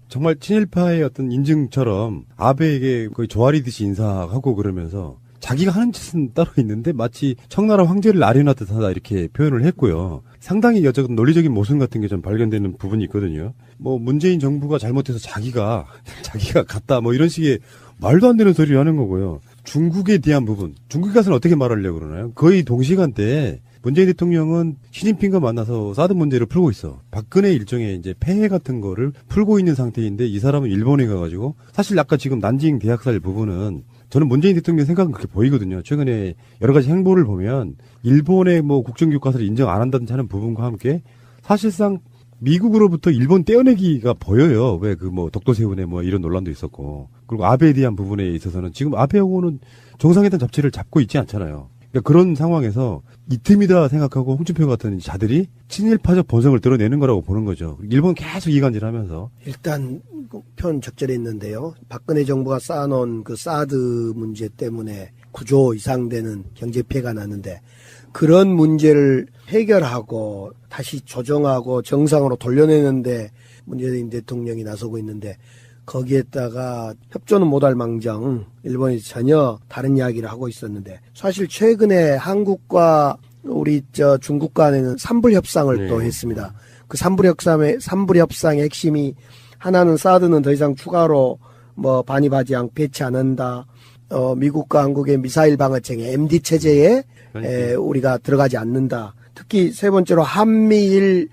정말 친일파의 어떤 인증처럼 아베에게 거의 조아리듯이 인사하고 그러면서 자기가 하는 짓은 따로 있는데 마치 청나라 황제를 아련하듯 하다 이렇게 표현을 했고요. 상당히 여전히 논리적인 모순 같은 게 좀 발견되는 부분이 있거든요. 뭐 문재인 정부가 잘못해서 자기가 갔다 뭐 이런 식의 말도 안 되는 소리를 하는 거고요. 중국에 대한 부분, 중국에 가서는 어떻게 말하려고 그러나요? 거의 동시간대에 문재인 대통령은 시진핑과 만나서 사드 문제를 풀고 있어. 박근혜 일종의 이제 폐해 같은 거를 풀고 있는 상태인데 이 사람은 일본에 가가지고 사실 아까 지금 난징 대학살 부분은 저는 문재인 대통령 생각은 그렇게 보이거든요. 최근에 여러 가지 행보를 보면 일본의 뭐 국정교과서를 인정 안 한다든지 하는 부분과 함께 사실상 미국으로부터 일본 떼어내기가 보여요. 왜 그 뭐 독도세운에 뭐 이런 논란도 있었고. 그리고 아베에 대한 부분에 있어서는 지금 아베하고는 정상회담 잡지를 잡고 있지 않잖아요. 그러니까 그런 상황에서 이 틈이다 생각하고 홍준표 같은 자들이 친일파적 본성을 드러내는 거라고 보는 거죠. 일본 계속 이간질하면서. 일단 표현 적절히 있는데요. 박근혜 정부가 쌓아놓은 그 사드 문제 때문에 9조 이상 되는 경제 피해가 났는데 그런 문제를 해결하고 다시 조정하고 정상으로 돌려내는데 문재인 대통령이 나서고 있는데 거기에다가 협조는 못할 망정 일본이 전혀 다른 이야기를 하고 있었는데 사실 최근에 한국과 우리 중국 간에는 삼불협상을 또 했습니다. 그 삼불협상의 핵심이 하나는 사드는 더 이상 추가로 뭐 반입하지 배치 안 한다. 미국과 한국의 미사일 방어체계 MD 체제에 우리가 들어가지 않는다. 특히 세 번째로 한미일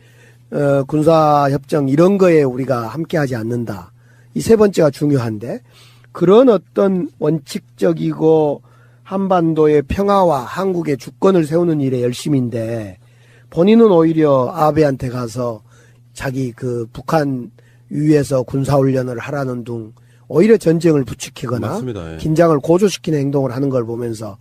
군사협정 이런 거에 우리가 함께하지 않는다. 이 세 번째가 중요한데 그런 어떤 원칙적이고 한반도의 평화와 한국의 주권을 세우는 일에 열심인데 본인은 오히려 아베한테 가서 자기 그 북한 위에서 군사훈련을 하라는 둥 오히려 전쟁을 부추기거나 맞습니다. 예. 긴장을 고조시키는 행동을 하는 걸 보면서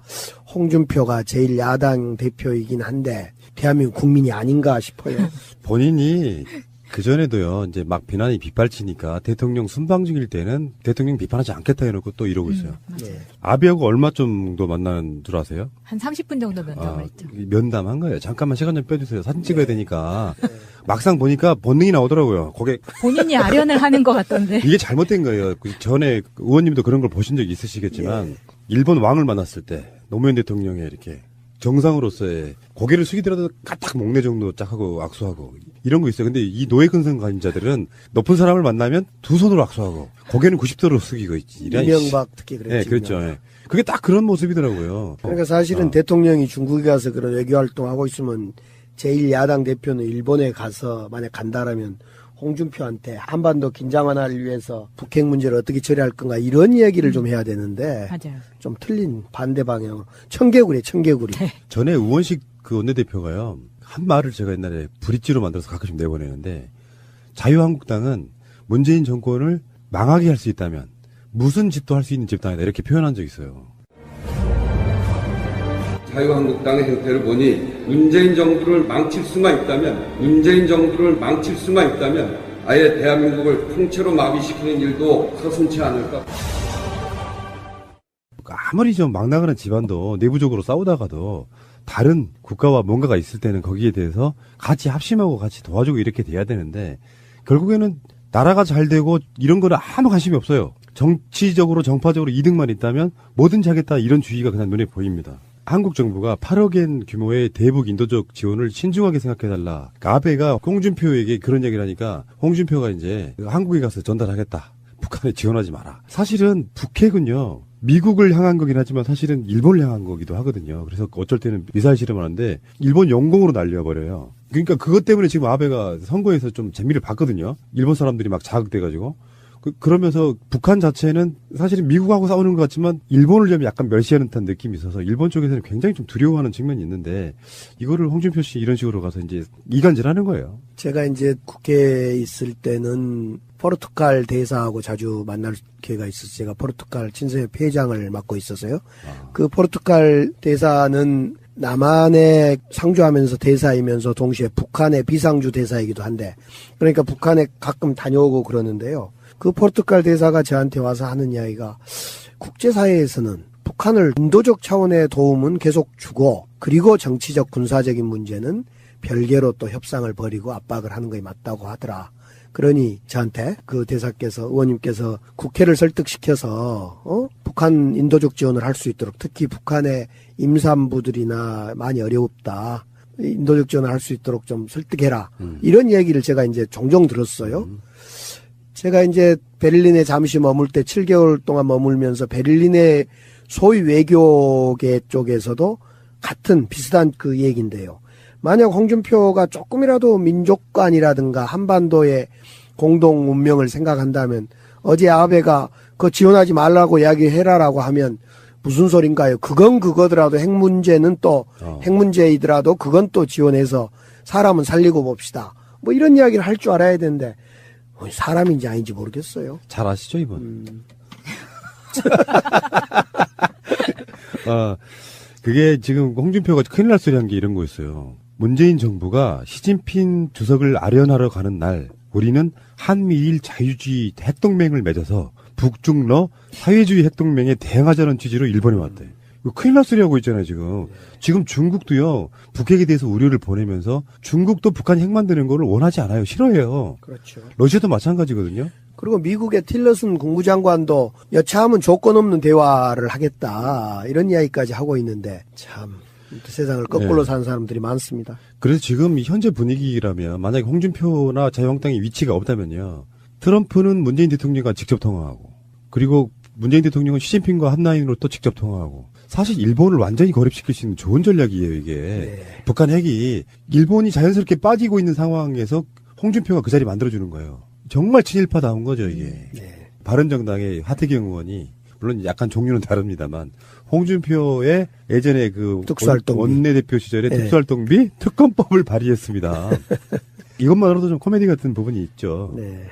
홍준표가 제일 야당 대표이긴 한데 대한민국 국민이 아닌가 싶어요. 본인이 그전에도요, 이제 막 비난이 빗발치니까 대통령 순방 중일 때는 대통령 비판하지 않겠다 해놓고 또 이러고 있어요. 아베하고 얼마 정도 만나는 줄 아세요? 한 30분 정도 면담을 했죠. 면담한 거예요. 잠깐만 시간 좀 빼주세요. 사진 찍어야 되니까. 막상 보니까 본능이 나오더라고요. 본인이 아련을 하는 것 같던데. 이게 잘못된 거예요. 그 전에 의원님도 그런 걸 보신 적이 있으시겠지만 일본 왕을 만났을 때 노무현 대통령의 이렇게 정상으로서의 고개를 숙이더라도 까딱 목내 정도 짝 하고 악수하고 이런 거 있어요. 근데 이 노예근성 가진자들은 높은 사람을 만나면 두 손으로 악수하고 고개는 90도로 숙이고 있지. 이명박 특히 그랬죠. 네, 그렇죠. 네. 그게 딱 그런 모습이더라고요. 그러니까 사실은 대통령이 중국에 가서 그런 외교활동하고 있으면 제일 야당 대표는 일본에 가서 만약 간다라면 홍준표한테 한반도 긴장 완화를 위해서 북핵 문제를 어떻게 처리할 건가 이런 이야기를 좀 해야 되는데 맞아요. 좀 틀린 반대 방향으로 청개구리. 네. 전에 우원식 그 원내대표가요 한 말을 제가 옛날에 브릿지로 만들어서 가끔씩 내보내는데 자유한국당은 문재인 정권을 망하게 할 수 있다면 무슨 짓도 할 수 있는 집단이다 이렇게 표현한 적이 있어요. 자유한국당의 행태를 보니 문재인 정부를 망칠 수만 있다면 아예 대한민국을 통째로 마비시키는 일도 서슴지 않을까. 아무리 좀 막 나가는 집안도 내부적으로 싸우다가도 다른 국가와 뭔가가 있을 때는 거기에 대해서 같이 합심하고 같이 도와주고 이렇게 돼야 되는데 결국에는 나라가 잘 되고 이런 거는 아무 관심이 없어요. 정치적으로 정파적으로 이득만 있다면 뭐든지 하겠다 이런 주의가 그냥 눈에 보입니다. 한국 정부가 8억엔 규모의 대북 인도적 지원을 신중하게 생각해달라. 아베가 홍준표에게 그런 얘기를 하니까 홍준표가 이제 한국에 가서 전달하겠다. 북한에 지원하지 마라. 사실은 북핵은요. 미국을 향한 거긴 하지만 사실은 일본을 향한 거기도 하거든요. 그래서 어쩔 때는 미사일 실험을 하는데 일본 영공으로 날려버려요. 그러니까 그것 때문에 지금 아베가 선거에서 좀 재미를 봤거든요. 일본 사람들이 막 자극돼가지고. 그러면서 북한 자체는 사실은 미국하고 싸우는 것 같지만 일본을 좀 약간 멸시하는 듯한 느낌이 있어서 일본 쪽에서는 굉장히 좀 두려워하는 측면이 있는데 이거를 홍준표 씨 이런 식으로 가서 이제 이간질하는 거예요. 제가 이제 국회에 있을 때는 포르투갈 대사하고 자주 만날 기회가 있어서 제가 포르투갈 친서협회 회장을 맡고 있어서요. 그 포르투갈 대사는 남한에 상주하면서 대사이면서 동시에 북한의 비상주 대사이기도 한데 그러니까 북한에 가끔 다녀오고 그러는데요. 그 포르투갈 대사가 저한테 와서 하는 이야기가 국제사회에서는 북한을 인도적 차원의 도움은 계속 주고 그리고 정치적 군사적인 문제는 별개로 또 협상을 벌이고 압박을 하는 것이 맞다고 하더라. 그러니 저한테 그 대사께서 의원님께서 국회를 설득시켜서 북한 인도적 지원을 할 수 있도록 특히 북한의 임산부들이나 많이 어렵다. 인도적 지원을 할 수 있도록 좀 설득해라. 이런 얘기를 제가 이제 종종 들었어요. 제가 이제 베를린에 잠시 머물 때 7개월 동안 머물면서 베를린의 소위 외교계 쪽에서도 같은 비슷한 그 얘기인데요. 만약 홍준표가 조금이라도 민족관이라든가 한반도의 공동 운명을 생각한다면 어제 아베가 그거 지원하지 말라고 이야기해라라고 하면 무슨 소린가요? 그건 그거더라도 핵 문제는 또 핵 문제이더라도 그건 또 지원해서 사람은 살리고 봅시다. 뭐 이런 이야기를 할 줄 알아야 되는데 사람인지 아닌지 모르겠어요. 잘 아시죠, 이분? 그게 지금 홍준표가 큰일 날 소리 한 게 이런 거였어요. 문재인 정부가 시진핑 주석을 아련하러 가는 날 우리는 한미일 자유주의 핵동맹을 맺어서 북중러 사회주의 핵동맹에 대응하자는 취지로 일본에 왔대. 이거 큰일 날 소리 하고 있잖아요, 지금. 지금 중국도요, 북핵에 대해서 우려를 보내면서 중국도 북한이 핵 만드는 거를 원하지 않아요. 싫어해요. 그렇죠. 러시아도 마찬가지거든요. 그리고 미국의 틸러슨 국무장관도 여차하면 조건 없는 대화를 하겠다. 이런 이야기까지 하고 있는데 참 세상을 거꾸로 사는 사람들이 많습니다. 그래서 지금 현재 분위기라면 만약에 홍준표나 자유한국당의 위치가 없다면요. 트럼프는 문재인 대통령과 직접 통화하고 그리고 문재인 대통령은 시진핑과 한라인으로 또 직접 통화하고 사실 일본을 완전히 고립시킬 수 있는 좋은 전략이에요, 이게. 네. 북한 핵이 일본이 자연스럽게 빠지고 있는 상황에서 홍준표가 그 자리 만들어주는 거예요. 정말 친일파다운 거죠, 이게. 네. 바른정당의 하태경 의원이 물론 약간 종류는 다릅니다만 홍준표의 예전에 그 특수활동비. 원내대표 시절에 네. 특수활동비 특검법을 발의했습니다. 이것만으로도 좀 코미디 같은 부분이 있죠. 네.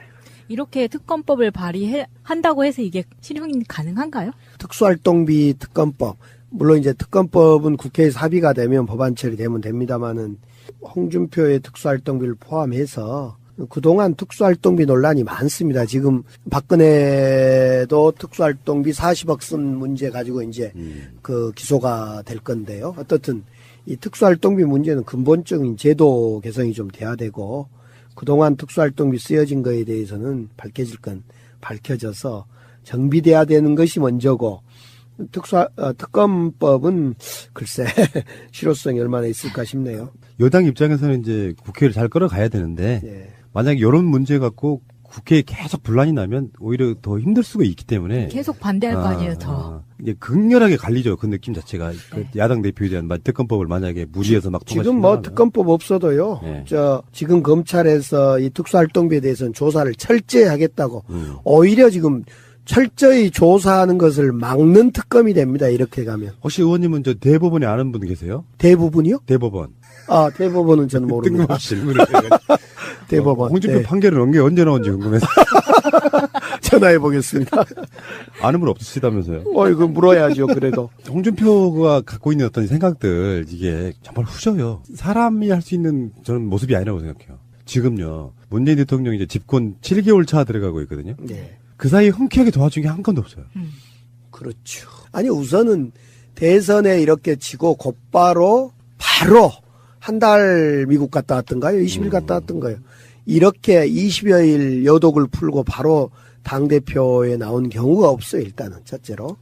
이렇게 특검법을 발의한다고 해서 이게 실행이 가능한가요? 특수활동비 특검법. 물론 이제 특검법은 국회에서 합의가 되면 법안 처리되면 됩니다만은 홍준표의 특수활동비를 포함해서 그동안 특수활동비 논란이 많습니다. 지금 박근혜도 특수활동비 40억 쓴 문제 가지고 이제 그 기소가 될 건데요. 어떻든 이 특수활동비 문제는 근본적인 제도 개선이 좀 돼야 되고 그동안 특수활동비 쓰여진 거에 대해서는 밝혀질 건 밝혀져서 정비돼야 되는 것이 먼저고 특검법은 글쎄 실효성이 얼마나 있을까 싶네요. 여당 입장에서는 이제 국회를 잘 끌어가야 되는데 예. 만약에 이런 문제 갖고 국회에 계속 분란이 나면 오히려 더 힘들 수가 있기 때문에 계속 반대할 거 아니에요, 더. 이게 극렬하게 갈리죠. 그 느낌 자체가 그 야당 대표에 대한 특검법을 만약에 무리해서 막 지금 뭐 특검법 없어도요. 네. 지금 검찰에서 이 특수활동비에 대해서는 조사를 철저히 하겠다고 오히려 지금 철저히 조사하는 것을 막는 특검이 됩니다. 이렇게 가면. 혹시 의원님은 저 대법원에 아는 분 계세요? 대부분이요? 대법원. 아, 대법원은 저는 모릅니다. 뜬금없이 질문을 해가지고. 대법원. 홍준표 네. 판결은 언제 나온지 궁금해서. 전화해 보겠습니다. 아는 분 없으시다면서요? 이거 물어야죠. 그래도. 홍준표가 갖고 있는 어떤 생각들 이게 정말 후져요. 사람이 할 수 있는 저는 모습이 아니라고 생각해요. 지금요. 문재인 대통령이 이제 집권 7개월 차 들어가고 있거든요. 네. 그 사이에 흔쾌하게 도와준 게 한 건도 없어요. 그렇죠. 아니 우선은 대선에 이렇게 지고 곧바로 바로 한 달 미국 갔다 왔던가요? 20일 갔다 왔던가요? 이렇게 20여일 여독을 풀고 바로 당대표에 나온 경우가 없어요. 일단은 첫째로.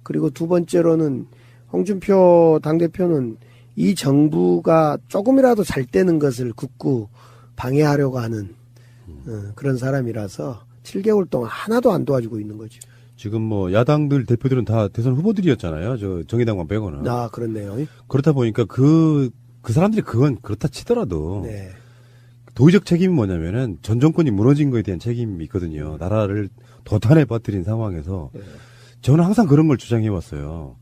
그리고 두 번째로는 홍준표 당대표는 이 정부가 조금이라도 잘 되는 것을 굳고 방해하려고 하는 그런 사람이라서 7개월 동안 하나도 안 도와주고 있는 거죠. 지금 뭐 야당들 대표들은 다 대선 후보들이었잖아요. 저 정의당만 빼고는. 아, 그렇네요. 그렇다 보니까 그 사람들이 그건 그렇다 치더라도 네. 도의적 책임이 뭐냐면은 전 정권이 무너진 거에 대한 책임이 있거든요. 나라를 도탄에 빠뜨린 상황에서 네. 저는 항상 그런 걸 주장해 왔어요.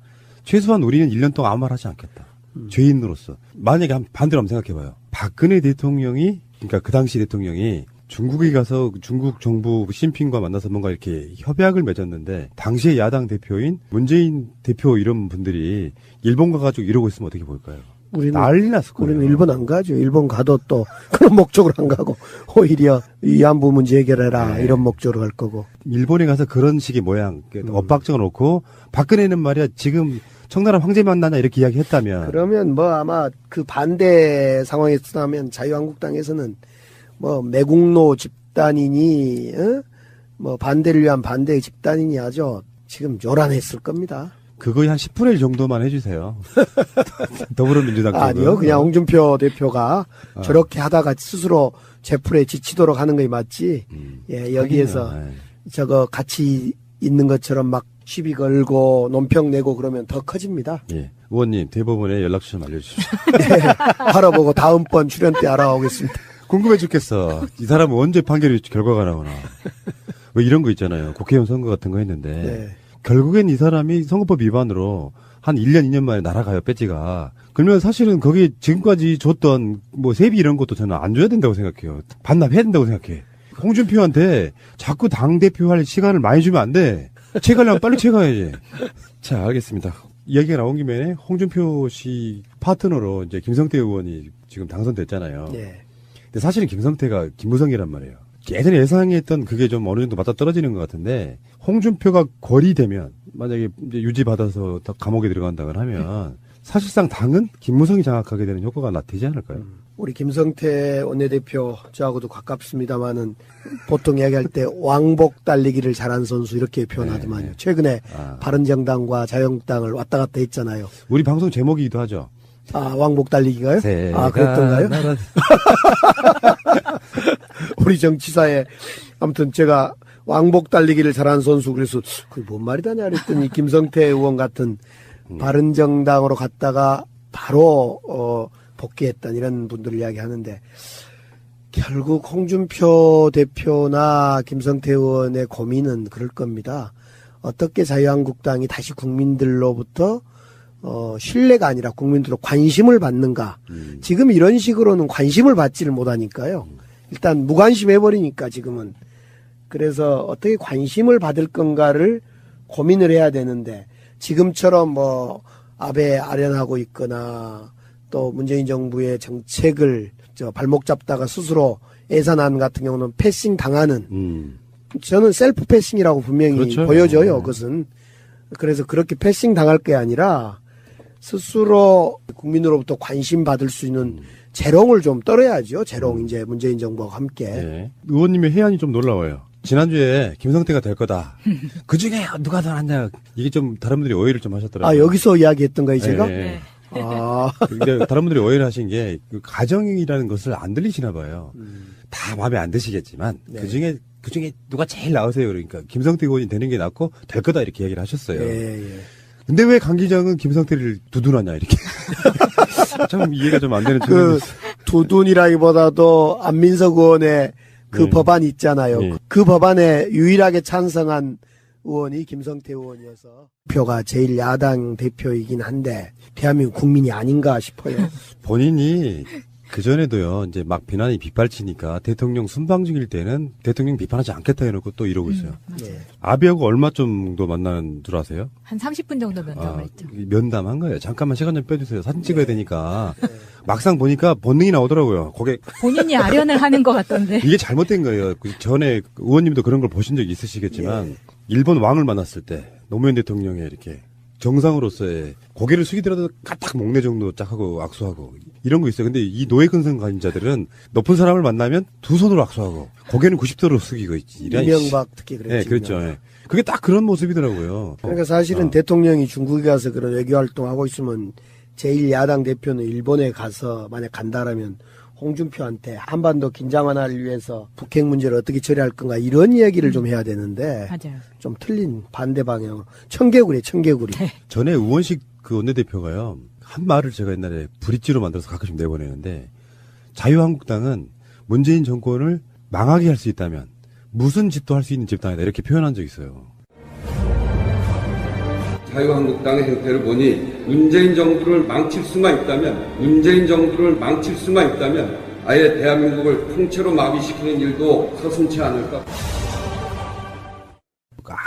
최소한 우리는 1년 동안 아무 말 하지 않겠다. 죄인으로서. 만약에 반대로 한번 생각해 봐요. 박근혜 대통령이 그러니까 그 당시 대통령이 중국에 가서 중국 정부 시진핑과 만나서 뭔가 이렇게 협약을 맺었는데 당시에 야당 대표인 문재인 대표 이런 분들이 일본 가가지고 이러고 있으면 어떻게 볼까요? 난리 났을 거예요. 우리는 일본 안 가죠. 일본 가도 또 그런 목적으로 안 가고 오히려 위안부 문제 해결해라 네. 이런 목적으로 갈 거고. 일본에 가서 그런 식의 모양 엇박정을 놓고 박근혜는 말이야 지금 청나라 황제 만나냐 이렇게 이야기했다면 그러면 뭐 아마 그 반대 상황에 있다면 자유한국당에서는 뭐 매국노 집단이니 뭐 반대를 위한 반대의 집단이니 아주 지금 요란했을 겁니다. 그거의 한 10분의 1 정도만 해주세요. 더불어민주당 쪽은. 아니요, 그냥 홍준표 대표가 저렇게 하다가 스스로 제풀에 지치도록 하는 것이 맞지. 예, 여기에서 하긴요. 저거 같이 있는 것처럼 막 시비 걸고 논평 내고 그러면 더 커집니다. 예. 의원님, 대법원에 연락처 좀 알려주십시오. 네, 알아보고 다음번 출연 때 알아오겠습니다. 궁금해 죽겠어. 이 사람은 언제 판결이 결과가 나오나. 왜 이런 거 있잖아요. 국회의원 선거 같은 거 했는데. 네. 결국엔 이 사람이 선거법 위반으로 한 1년, 2년 만에 날아가요, 배지가. 그러면 사실은 거기에 지금까지 줬던 뭐 세비 이런 것도 저는 안 줘야 된다고 생각해요. 반납해야 된다고 생각해. 홍준표한테 자꾸 당대표 할 시간을 많이 주면 안 돼. 채가려면 빨리 채가야지. 자, 알겠습니다. 이야기가 나온 김에 홍준표 씨 파트너로 이제 김성태 의원이 지금 당선됐잖아요. 네. 근데 사실은 김성태가 김무성이란 말이에요. 예전에 예상했던 그게 좀 어느 정도 맞아 떨어지는 것 같은데, 홍준표가 거리되면, 만약에 이제 유지받아서 더 감옥에 들어간다고 하면, 사실상 당은 김무성이 장악하게 되는 효과가 나타나지 않을까요? 우리 김성태 원내대표 저하고도 가깝습니다만은 보통 이야기할 때 왕복 달리기를 잘한 선수 이렇게 표현하더만요. 네. 최근에 바른정당과 자유한국당을 왔다 갔다 했잖아요. 우리 방송 제목이기도 하죠. 아, 왕복 달리기가요? 새가 그랬던가요? 날아- 우리 정치사에 아무튼 제가 왕복 달리기를 잘하는 선수 그래서 그게 뭔 말이다냐 그랬더니 김성태 의원 같은 바른정당으로 갔다가 바로 복귀했던 이런 분들을 이야기하는데, 결국 홍준표 대표나 김성태 의원의 고민은 그럴 겁니다. 어떻게 자유한국당이 다시 국민들로부터 신뢰가 아니라 국민들로 관심을 받는가. 지금 이런 식으로는 관심을 받지를 못하니까요. 일단 무관심 해버리니까 지금은. 그래서 어떻게 관심을 받을 건가를 고민을 해야 되는데, 지금처럼 뭐 아베 아련하고 있거나 또 문재인 정부의 정책을 발목 잡다가 스스로 예산안 같은 경우는 패싱 당하는, 저는 셀프 패싱이라고 분명히 그렇죠. 보여져요. 그것은. 그래서 그렇게 패싱 당할 게 아니라 스스로 국민으로부터 관심 받을 수 있는 재롱을 좀 떨어야죠. 재롱, 이제 문재인 정부와 함께. 네. 의원님의 해안이 좀 놀라워요. 지난주에 김성태가 될 거다. 그 중에 누가 더 낫냐. 이게 좀 다른 분들이 오해를 좀 하셨더라고요. 아, 여기서 이야기했던가요, 제가? 네. 아, 근데 다른 분들이 오해를 하신 게, 그 가정이라는 것을 안 들리시나 봐요. 다 마음에 안 드시겠지만, 네. 그 중에 누가 제일 나으세요? 그러니까, 김성태 의원이 되는 게 낫고, 될 거다, 이렇게 얘기를 하셨어요. 예, 예. 근데 왜 강 기장은 김성태를 두둔하냐, 이렇게. 참 이해가 좀 안 되는 측면이 그 두둔이라기보다도 안민석 의원의 그 네. 법안 있잖아요. 네. 그 법안에 유일하게 찬성한 의원이 김성태 의원이어서 표가 제일 야당 대표이긴 한데 대한민국 국민이 아닌가 싶어요. 본인이 그전에도요, 이제 막 비난이 빗발치니까 대통령 순방 중일 때는 대통령 비판하지 않겠다 해놓고 또 이러고 있어요. 네. 아베하고 얼마 정도 만나는 줄 아세요? 한 30분 정도 면담을 했죠. 면담한 거예요. 잠깐만 시간 좀 빼주세요. 사진 찍어야 되니까. 막상 보니까 본능이 나오더라고요. 거기에 본인이 아련을 하는 것 같던데. 이게 잘못된 거예요. 그 전에 의원님도 그런 걸 보신 적이 있으시겠지만 일본 왕을 만났을 때 노무현 대통령의 이렇게 정상으로서의 고개를 숙이더라도 까딱 목내 정도 쫙 하고 악수하고 이런 거 있어요. 근데 이 노예 근성 가진자들은 높은 사람을 만나면 두 손으로 악수하고 고개는 90도로 숙이고 있지. 이명박 특히 그랬죠. 네, 그렇죠. 예. 그게 딱 그런 모습이더라고요. 그러니까 사실은 대통령이 중국에 가서 그런 외교 활동하고 있으면 제일 야당 대표는 일본에 가서 만약 간다라면 홍준표한테 한반도 긴장 완화를 위해서 북핵 문제를 어떻게 처리할 건가 이런 이야기를 좀 해야 되는데 맞아요. 좀 틀린 반대 방향으로 청개구리. 전에 우원식 그 원내대표가요, 한 말을 제가 옛날에 브릿지로 만들어서 가끔씩 내보내는데, 자유한국당은 문재인 정권을 망하게 할 수 있다면 무슨 짓도 할 수 있는 집단이다, 이렇게 표현한 적이 있어요. 자유한국당의 행태를 보니 문재인 정부를 망칠 수만 있다면 아예 대한민국을 통째로 마비시키는 일도 서슴지 않을까.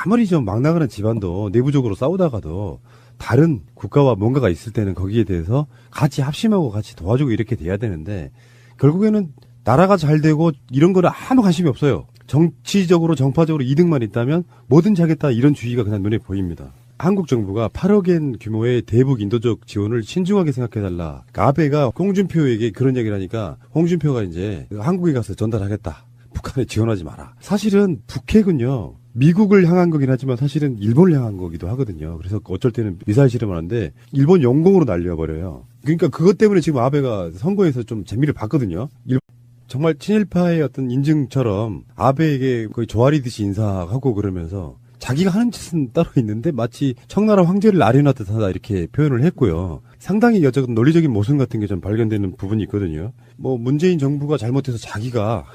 아무리 좀 막 나가는 집안도 내부적으로 싸우다가도 다른 국가와 뭔가가 있을 때는 거기에 대해서 같이 합심하고 같이 도와주고 이렇게 돼야 되는데, 결국에는 나라가 잘 되고 이런 거는 아무 관심이 없어요. 정치적으로 정파적으로 이득만 있다면 뭐든지 하겠다, 이런 주의가 그냥 눈에 보입니다. 한국 정부가 8억엔 규모의 대북 인도적 지원을 신중하게 생각해달라. 아베가 홍준표에게 그런 얘기를 하니까 홍준표가 이제 한국에 가서 전달하겠다. 북한에 지원하지 마라. 사실은 북핵은요, 미국을 향한 거긴 하지만 사실은 일본을 향한 거기도 하거든요. 그래서 어쩔 때는 미사일 실험을 하는데 일본 영공으로 날려버려요. 그러니까 그것 때문에 지금 아베가 선거에서 좀 재미를 봤거든요. 정말 친일파의 어떤 인증처럼 아베에게 거의 조아리듯이 인사하고 그러면서 자기가 하는 짓은 따로 있는데 마치 청나라 황제를 아련하듯 하다 이렇게 표현을 했고요. 상당히 여전 논리적인 모순 같은 게 좀 발견되는 부분이 있거든요. 뭐 문재인 정부가 잘못해서 자기가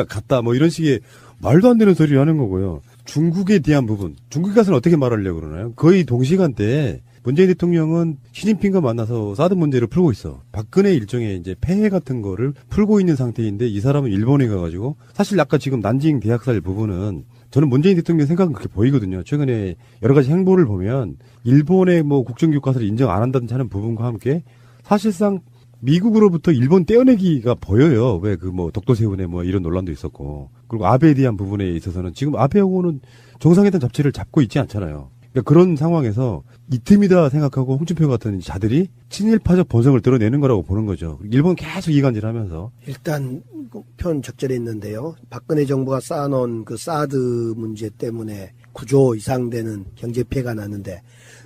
갔다 뭐 이런 식의 말도 안 되는 소리를 하는 거고요. 중국에 대한 부분, 중국에 가서는 어떻게 말하려고 그러나요? 거의 동시간대에 문재인 대통령은 시진핑과 만나서 사드 문제를 풀고 있어. 박근혜 일종의 이제 폐해 같은 거를 풀고 있는 상태인데 이 사람은 일본에 가가지고 사실 아까 지금 난징 대학살 부분은 저는 문재인 대통령 생각은 그렇게 보이거든요. 최근에 여러 가지 행보를 보면 일본의 뭐 국정교과서를 인정 안 한다든지 하는 부분과 함께 사실상 미국으로부터 일본 떼어내기가 보여요. 왜 그 뭐 독도세운에 뭐 이런 논란도 있었고. 그리고 아베에 대한 부분에 있어서는 지금 아베하고는 정상회담 잡지를 잡고 있지 않잖아요. 그러니까 그런 상황에서 이 틈이다 생각하고 홍준표 같은 자들이 친일파적 본성을 드러내는 거라고 보는 거죠. 일본 계속 이간질하면서. 일단 편 적절했는데요. 박근혜 정부가 쌓아놓은 그 사드 문제 때문에 9조 이상 되는 경제 피해가 났는데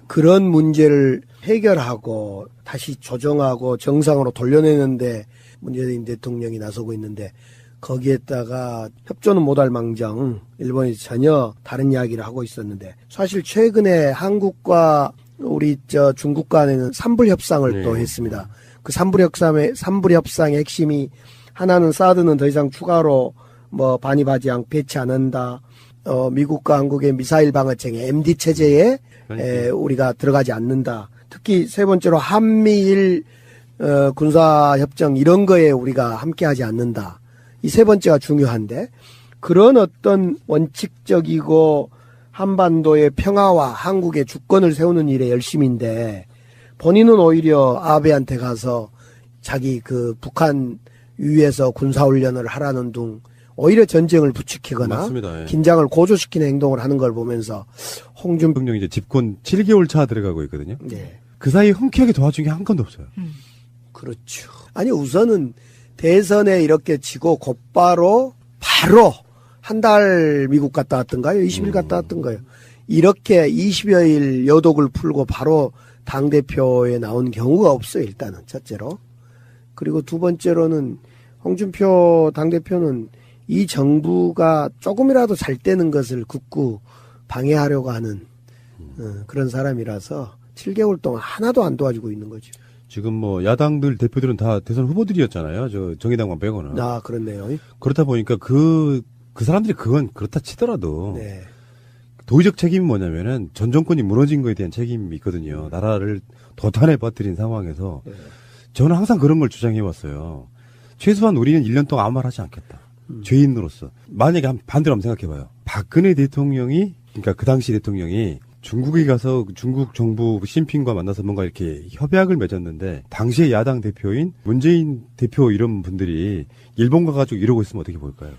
그런 문제를 해결하고 다시 조정하고 정상으로 돌려내는데 문재인 대통령이 나서고 있는데 거기에다가 협조는 못할 망정 일본이 전혀 다른 이야기를 하고 있었는데 사실 최근에 한국과 우리 중국 간에는 삼불 협상을 또 했습니다. 그 삼불 협상의 핵심이 하나는 사드는 더 이상 추가로 뭐 반입하지 배치 안 한다. 미국과 한국의 미사일 방어체계 MD 체제에 우리가 들어가지 않는다. 특히 세 번째로 한미일 군사협정 이런 거에 우리가 함께하지 않는다. 이 세 번째가 중요한데 그런 어떤 원칙적이고 한반도의 평화와 한국의 주권을 세우는 일에 열심인데 본인은 오히려 아베한테 가서 자기 그 북한 위에서 군사훈련을 하라는 둥 오히려 전쟁을 부추기거나 맞습니다. 예. 긴장을 고조시키는 행동을 하는 걸 보면서 홍준표 대통령이 이제 집권 7개월 차 들어가고 있거든요. 네. 그 사이에 흔쾌하게 도와준 게 한 건도 없어요. 그렇죠. 아니 우선은 대선에 이렇게 지고 곧바로 바로 한 달 미국 갔다 왔던가요? 20일 갔다 왔던가요? 이렇게 20여일 여독을 풀고 바로 당대표에 나온 경우가 없어요. 일단은 첫째로. 그리고 두 번째로는 홍준표 당대표는 이 정부가 조금이라도 잘 되는 것을 굳고 방해하려고 하는 그런 사람이라서 7개월 동안 하나도 안 도와주고 있는 거죠. 지금 뭐 야당들 대표들은 다 대선 후보들이었잖아요. 저 정의당만 빼고는. 아, 그렇네요. 그렇다 보니까 그 사람들이 그건 그렇다 치더라도 네. 도의적 책임이 뭐냐면은 전 정권이 무너진 거에 대한 책임이 있거든요. 나라를 도탄에 빠뜨린 상황에서 저는 항상 그런 걸 주장해 왔어요. 최소한 우리는 1년 동안 아무 말 하지 않겠다. 죄인으로서. 만약에 반대로 한번 생각해 봐요. 박근혜 대통령이 그러니까 그 당시 대통령이 중국에 가서 중국 정부 시진핑과 만나서 뭔가 이렇게 협약을 맺었는데 당시의 야당 대표인 문재인 대표 이런 분들이 일본 가가지고 이러고 있으면 어떻게 볼까요?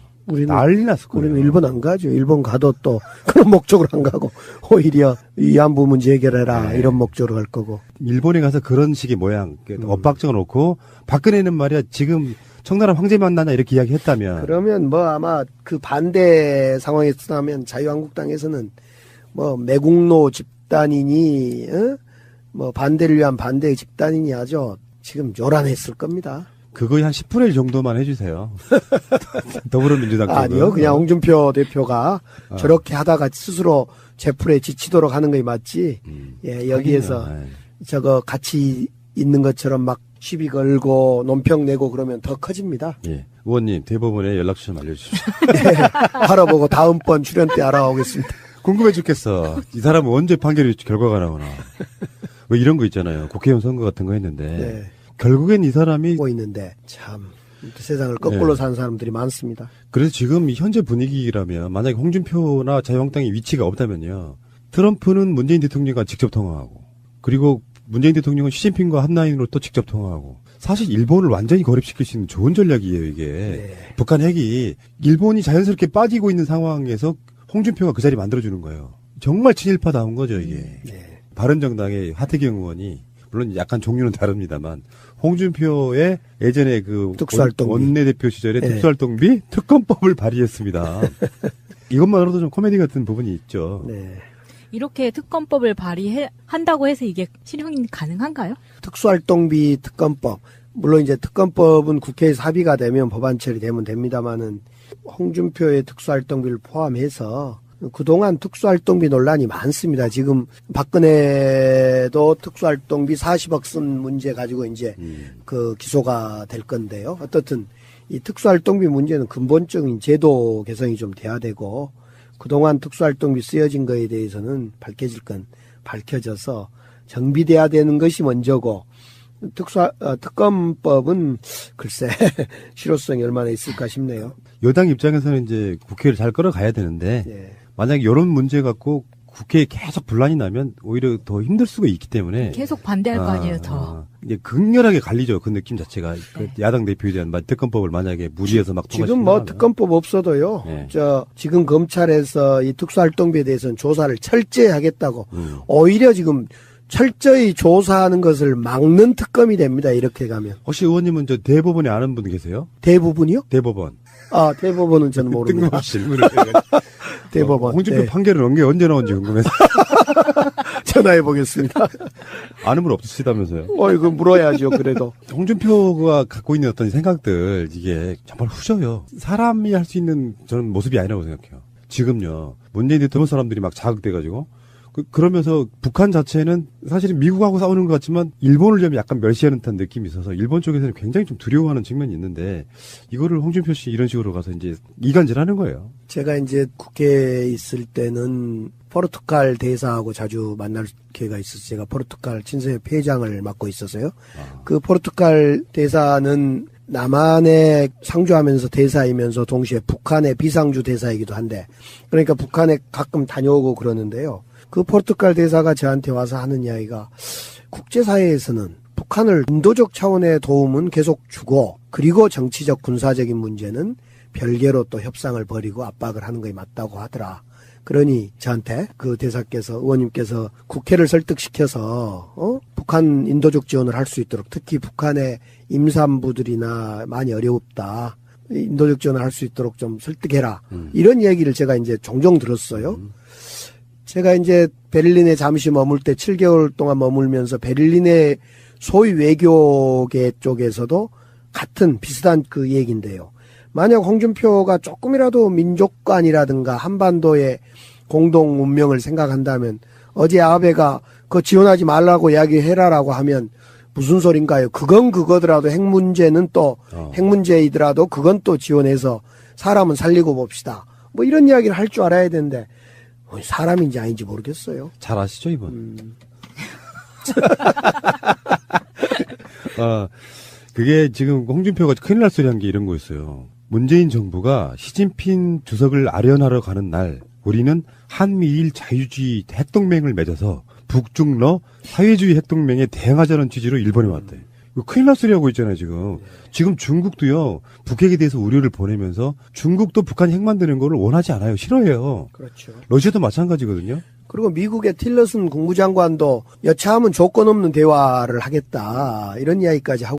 난리 났을 거예요. 우리는 일본 안 가죠. 일본 가도 또 그런 목적으로 안 가고 오히려 위안부 문제 해결해라 이런 목적으로 갈 거고. 일본에 가서 그런 식의 모양 엇박정을 놓고 박근혜는 말이야 지금 청나라 황제 만나냐 이렇게 이야기했다면 그러면 뭐 아마 그 반대 상황에 있다면 자유한국당에서는 뭐 매국노 집단이니 뭐 반대를 위한 반대의 집단이니 아주 지금 요란했을 겁니다. 그거의 한 10분의 1 정도만 해주세요. 더불어민주당 아니요. 그냥 홍준표 대표가 저렇게 하다가 스스로 제풀에 지치도록 하는 게 맞지. 예, 여기에서 하긴요. 저거 같이 있는 것처럼 막 시비 걸고 논평 내고 그러면 더 커집니다. 예. 의원님 대법원에 연락처 좀 알려주십시오. 예, 알아보고 다음번 출연 때 알아오겠습니다. 궁금해 죽겠어. 이 사람은 언제 판결이 결과가 나오나. 왜 이런 거 있잖아요. 국회의원 선거 같은 거 했는데 네. 결국엔 이 사람이 하고 있는데 참 세상을 거꾸로 사는 사람들이 많습니다. 그래서 지금 현재 분위기라면 만약에 홍준표나 자유한국당의 위치가 없다면요. 트럼프는 문재인 대통령과 직접 통화하고 그리고 문재인 대통령은 시진핑과 합라인으로 또 직접 통화하고 사실 일본을 완전히 고립시킬 수 있는 좋은 전략이에요 이게. 네. 북한 핵이 일본이 자연스럽게 빠지고 있는 상황에서 홍준표가 그 자리 만들어주는 거예요. 정말 친일파다운 거죠 이게. 네. 바른정당의 하태경 의원이 물론 약간 종류는 다릅니다만 홍준표의 예전에 그 특수활동비. 원내대표 시절에 네. 특수활동비 특검법을 발의했습니다. 이것만으로도 좀 코미디 같은 부분이 있죠. 네. 이렇게 특검법을 발의한다고 해서 이게 실형이 가능한가요? 특수활동비 특검법. 물론 이제 특검법은 국회에서 합의가 되면 법안 처리되면 됩니다만은 홍준표의 특수활동비를 포함해서 그동안 특수활동비 논란이 많습니다. 지금 박근혜도 특수활동비 40억 쓴 문제 가지고 이제 그 기소가 될 건데요. 어떻든 이 특수활동비 문제는 근본적인 제도 개선이 좀 돼야 되고 그동안 특수활동비 쓰여진 거에 대해서는 밝혀질 건 밝혀져서 정비돼야 되는 것이 먼저고 특검법은 글쎄 실효성이 얼마나 있을까 싶네요. 여당 입장에서는 이제 국회를 잘 끌어가야 되는데 예. 만약에 이런 문제 갖고 국회에 계속 분란이 나면 오히려 더 힘들 수가 있기 때문에 계속 반대할 거 아니에요, 더. 이제 극렬하게 갈리죠. 그 느낌 자체가. 그 야당 대표에 대한 특검법을 만약에 무리해서 막 지금 뭐 통과시키면 특검법 없어도요. 네. 지금 검찰에서 이 특수활동비에 대해서는 조사를 철저히 하겠다고 오히려 지금 철저히 조사하는 것을 막는 특검이 됩니다. 이렇게 가면. 혹시 의원님은 저 대법원에 아는 분 계세요? 대부분이요? 대법원. 아, 대법원은 저는 모릅니다. 뜬금없이 질문을 해가지고. 대법원. 홍준표 네. 판결은 언제 나온지 궁금해서. 전화해 보겠습니다. 아는 분 없으시다면서요? 이거 물어야죠. 그래도. 홍준표가 갖고 있는 어떤 생각들, 이게 정말 후져요. 사람이 할 수 있는 저는 모습이 아니라고 생각해요. 지금요, 문재인 대통령 사람들이 막 자극돼가지고, 그러면서 북한 자체는 사실은 미국하고 싸우는 것 같지만 일본을 좀 약간 멸시하는 듯한 느낌이 있어서 일본 쪽에서는 굉장히 좀 두려워하는 측면이 있는데 이거를 홍준표 씨 이런 식으로 가서 이제 이간질하는 거예요. 제가 이제 국회에 있을 때는 포르투갈 대사하고 자주 만날 기회가 있어서 제가 포르투갈 친서협회 회장을 맡고 있어서요. 그 포르투갈 대사는 남한에 상주하면서 대사이면서 동시에 북한의 비상주 대사이기도 한데 그러니까 북한에 가끔 다녀오고 그러는데요. 그 포르투갈 대사가 저한테 와서 하는 이야기가 국제사회에서는 북한을 인도적 차원의 도움은 계속 주고 그리고 정치적 군사적인 문제는 별개로 또 협상을 벌이고 압박을 하는 것이 맞다고 하더라. 그러니 저한테 그 대사께서 의원님께서 국회를 설득시켜서 북한 인도적 지원을 할 수 있도록 특히 북한의 임산부들이나 많이 어렵다. 인도적 지원을 할 수 있도록 좀 설득해라. 이런 얘기를 제가 이제 종종 들었어요. 제가 이제 베를린에 잠시 머물 때 7개월 동안 머물면서 베를린의 소위 외교계 쪽에서도 같은 비슷한 그 얘기인데요. 만약 홍준표가 조금이라도 민족관이라든가 한반도의 공동 운명을 생각한다면 어제 아베가 그거 지원하지 말라고 이야기해라라고 하면 무슨 소린가요? 그건 그거더라도 핵 문제는 또 핵 문제이더라도 그건 또 지원해서 사람은 살리고 봅시다. 뭐 이런 이야기를 할 줄 알아야 되는데 사람인지 아닌지 모르겠어요. 잘 아시죠, 이분? 그게 지금 홍준표가 큰일 날 소리 한 게 이런 거였어요. 문재인 정부가 시진핑 주석을 아련하러 가는 날 우리는 한미일 자유주의 핵동맹을 맺어서 북중러 사회주의 핵동맹에 대응하자는 취지로 일본에 왔대. 이거 큰일 날 소리 하고 있잖아요, 지금. 지금 중국도요, 북핵에 대해서 우려를 보내면서 중국도 북한이 핵 만드는 거를 원하지 않아요. 싫어해요. 그렇죠. 러시아도 마찬가지거든요. 그리고 미국의 틸러슨 국무장관도 여차하면 조건 없는 대화를 하겠다. 이런 이야기까지 하고